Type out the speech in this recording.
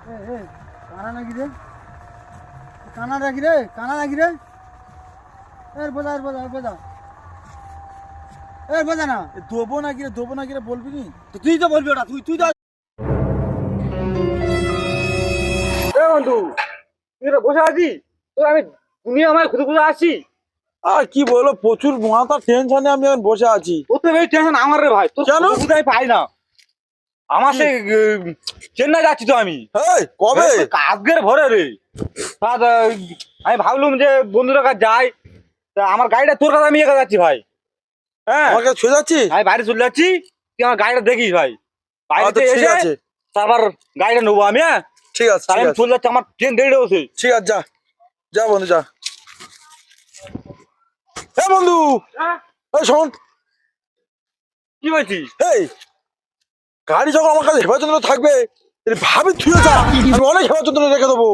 কানা নাকি রে? কানা নাকি রে? কানা নাকি রে? বোঝা বোঝা বোঝা না দেবো নাকি রে বলবি নি? তুই তো বলবি ওটা তুই তো বন্ধু তুই বসে আছি তো আমি তুমি আমার খুদে খুদে আসছি। আর কি বলো, প্রচুর মাথা টেনশনে আমি এখন বসে আছি। তোর তো এই টেনশন আমার রে ভাই, তোর কেন? খুদে আমি পাই না। আমার সে চেন্নাই যাচ্ছি তো আমি। এই কবে? আজকের ভোরে রে। আমি ভাবলুম যে বন্ধুরা কাছে যাই, তা আমার গাড়িটা তোর কাছে আমি একা যাচ্ছি ভাই। হ্যাঁ আমাকে ছুঁয়ে যাচ্ছি। আমি বাইরে চলে যাচ্ছি, তুই আমার গাড়িটা দেখিস ভাই। আচ্ছা, বাইরে ঠিক এসে আছে তারপর গাড়িটা নেবো আমি। হ্যাঁ ঠিক আছে তাহলে ঠিক আমি আছে চলে যাচ্ছি, আমার ট্রেন দেরি হচ্ছে। ঠিক আছে, যা যা বন্ধু যা। হ্যাঁ বন্ধু, এই শোন, কি বলছিস? এই গাড়ি যখন আমার কাছে হেফাজত থাকবে, ভাবি থুয়ে যা, আমি অনেক হেফাজত রেখে দেবো।